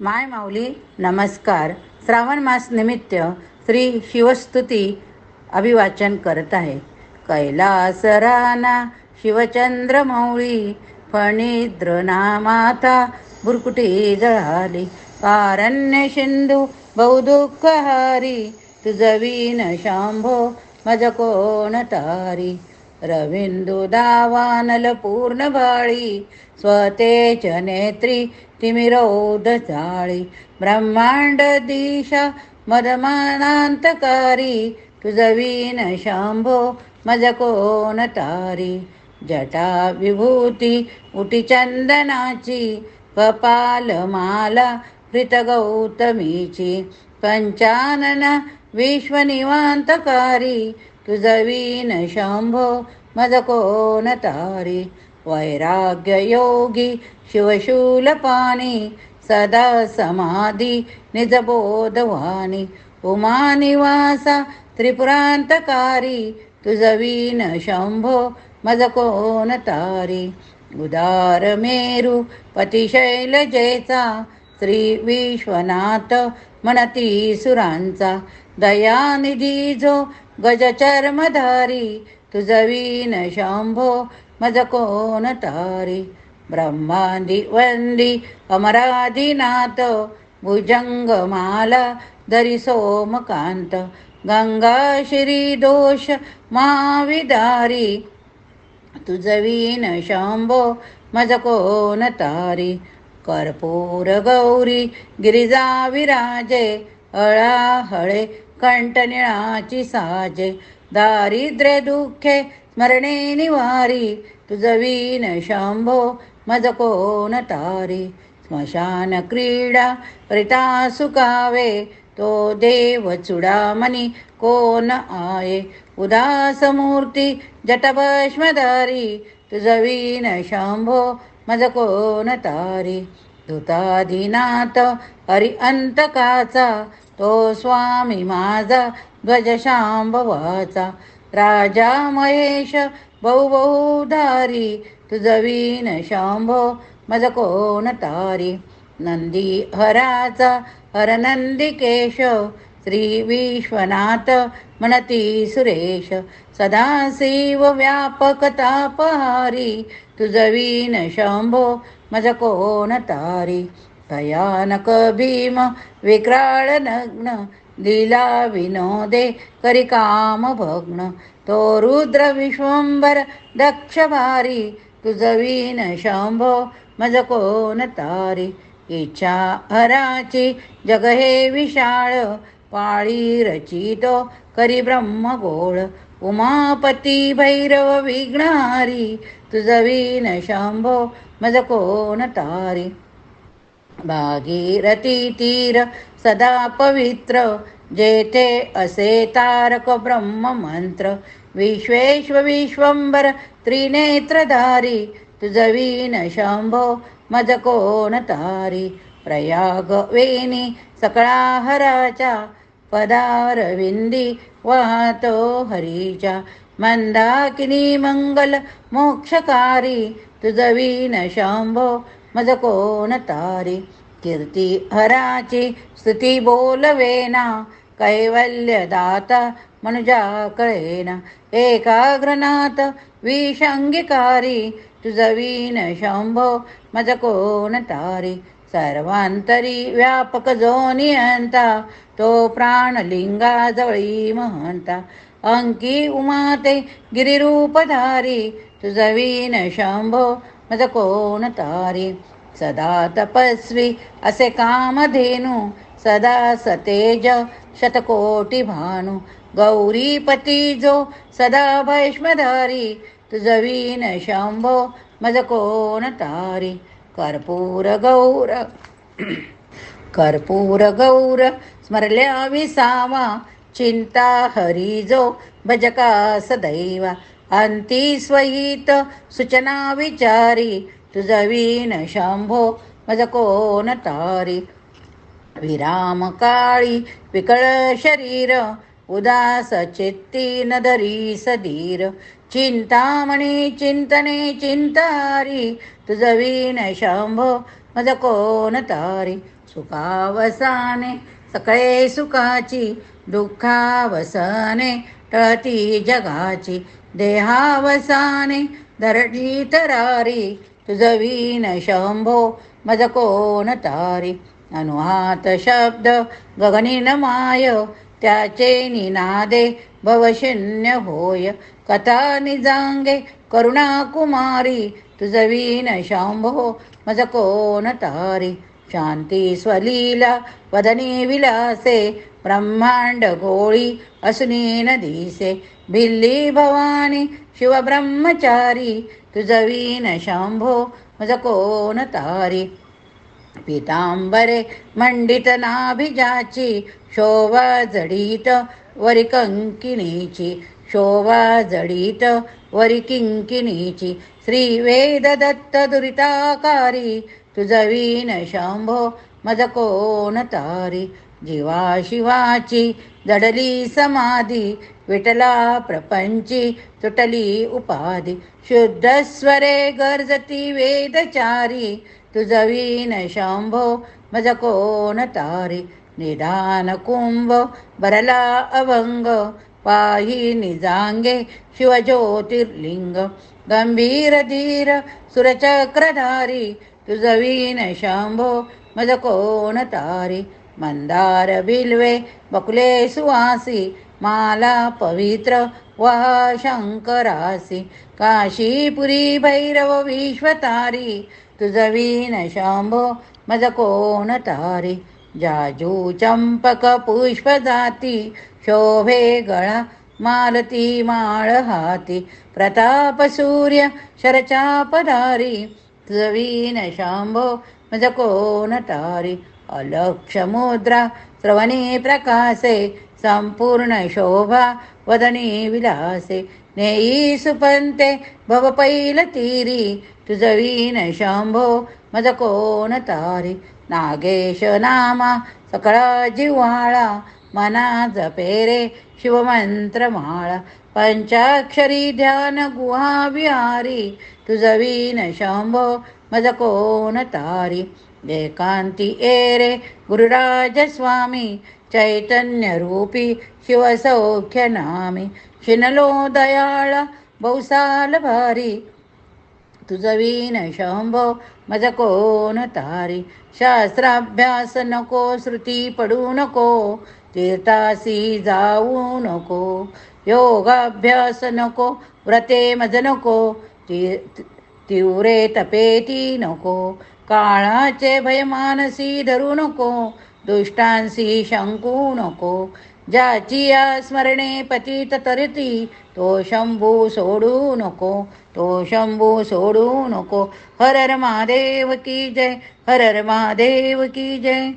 माय माऊली नमस्कार. श्रावण मास निमित्त श्री शिवस्तुती अभिवाचन करत आहे. कैलास राना शिवचंद्र मौळी फणिद्र नामाता बुरकुटी जळाली. कारण्य सिंधू बहुदुःख हारी तुझवीन शांभो मज कोण तारी. रविंदू दावानल पूर्ण बाळी स्वतेच नेत्री तिमिरोध जाळी. ब्रह्मांड दिशा मदमानांतकारी तुझवीन शंभो मज कोण तारी. जटा विभूती उटी चंदनाची कपाल माला हृत गौतमीची. पंचानन विश्वनिवांतकारी तुझवीन शंभो मज कोण तारी. वैराग्य योगी शिवशूलपाणी सदा समाधी निजबोधवाणी. उमानिवासा त्रिपुरांतकारी तुझवीन शंभो मज कोण तारी. उदार मेरू पतिशैलजेचा श्री विश्वनाथ म्हणती सुरांचा. दयानिधी जो गजचर्मधारी तुझवीन शंभो मज कोण तारी. ब्रह्मादि वंदी अमरादिनाथ भुजंगमाला धरी सोमकांत. गंगा श्री दोष महाविदारी तुझवीन शंभो मज कोण तारी. कर्पूर गौरी गिरिजा विराजे अळाहळे कंठनिळाची साजे. दारिद्र्य दुःखे स्मरणे निवारी तुझवीन शंभो मज कोण तारी. स्मशान क्रीडा करिता सुकावे तो देव चुडामणी कोण आये. उदास मूर्ती जटभस्मधारी तुझवीन शंभो मज कोण तारी. धुताधिनाथ हरि अंतकाचा तो स्वामी माझा ध्वज शांभवाचा. राजा महेश बहुधारी तुझवीन शंभो मज कोण तारी. नंदी हराचा हरनंदिकेश श्री विश्वनाथ म्हणती सुरेश. सदाशिव व्यापक तापहारी तुझवीन शंभो मज कोण तारी. भयानक भीम विक्राळ नग्न लीला विनोदे करी काम भग्न. तो रुद्र विश्वंभर दक्ष भारी तुझवीन शंभो मज कोण तारी. इच्छा हराची जग हे विशाळ पाळी रचितो करी ब्रह्मगोळ. उमापती भैरव विघ्नहारी तुझवीन शंभो मज कोण तारी. भागीरथी तीर सदा पवित्र जेथे असे तारक ब्रह्म मंत्र. विश्वेश्व विश्वंभर त्रिनेत्रधारी तुझवीन शंभो मज कोण तारी. प्रयाग वेणी सकळा हराच्या पदारविंदी वाहतो हरीच्या. मंदाकिनी मंगल मोक्षकारी तुझवीन शंभो मज कोण तारी. कीर्ती हराची स्तुती बोलवेना कैवल्य दाता मनुजा कळेना. एकाग्रनाथ विषंगिकारी तुझवीन शंभो मज कोण तारी. सर्वांतरी व्यापक जो नियंता तो प्राणलिंगा जवळी महंता. अंकी उमाते गिरिरूपधारी तुझवीन शंभो मज कोण तारी. सदा तपस्वी असे कामधेनु सदा सतेज शतकोटी भानु. गौरीपती जो सदा भस्मधारी तुझवीन शंभो मज कोण तारी. कर्पूर गौर स्मरल्या विसावा चिंता हरी जो भजका सदैवा. अंती स्वहित सूचना विचारी तुझवीन शंभो मज कोण तारी. विराम काळी विकळ शरीर उदास चित्ती न धरी सधीर. चिंतामणी चिंतने चिंतारी तुझवीन शंभो मज कोण तारी. सुखावसाने सगळे सुखाची, दुःखावसाने टळती जगाची. देहावसाने धरणी तरारी, तुझवीन शंभो मज कोण तारी. अनुहात शब्द गगनीन माय, त्याचे निनादे भवशून्य होय. कथा निजांगे करुणा कुमारी, तुझवीन शंभो मज कोण तारी. शांती स्वलीला वदनी विलासे, ब्रह्मांड गोळी असुनी न दिसे. भिल्ली भवानी शिवब्रह्मचारी, तुझवीन शंभो मज कोण तारी. पितांबरे मंडित नाभिजाची, शोभा जडित वरी कंकिणीची. शोभा जडित वरी किंकिणीची. श्री वेद दत्त दुरिताकारी, तुझवीन शंभो मज कोण तारी. जीवा शिवाची जडली समाधी, विठला प्रपंची तुटली उपाधी. शुद्ध स्वरे गर्जती वेदचारी, तुझवीन शंभो मज कोण तारी. निधान कुंभ भरला अभंग, पाही निजांगे शिवज्योतिर्लिंग. गंभीर धीर सुरचक्रधारी, तुझवीन शंभो मज कोण तारी. मंदार बिल्वे बकुले सुवासी, माला पवित्र वह शंकरासी. काशीपुरी भैरव विश्वतारी, तुझवीन शंभो मज कोण तारी. जाजू चंपक पुष्प जाती, शोभे गळा मालती माळ हाती. प्रताप सूर्य शरचापधारी, तुझवीन शंभो मज कोण तारी. अलक्ष मुद्रा श्रवणी प्रकाशे, संपूर्ण शोभा वदनी विलासे. नेई सुपंते भव पैल तीरी, तुझवीन शंभो मज कोण तारी. नागेश नामा सकळा जिव्हाळा, मना जपे रे शिवमंत्रमाळा. पंचाक्षरी ध्यान गुहा विहारी, तुझवीन शंभो मज कोण तारी. एकांती एरे गुरुराज स्वामी, चैतन्य रूपी शिवसौख्य नामी. शिनलो दयाळा बहुसाल भारी, तुझवीन शंभो मज कोण तारी. शास्त्राभ्यास नको श्रुती पडू नको, तीर्थासी जाऊ नको. योगाभ्यास नको व्रते मज नको, तीव्रे तपेती नको. काळाचे भय मानसी धरू नको, दुष्टांसी शंकू नको. ज्याची या स्मरणे पतित तरती, तो शंभू सोडू नको, तो शंभू सोडू नको. हर हर महादेव की जय, हर हर महादेव की जय.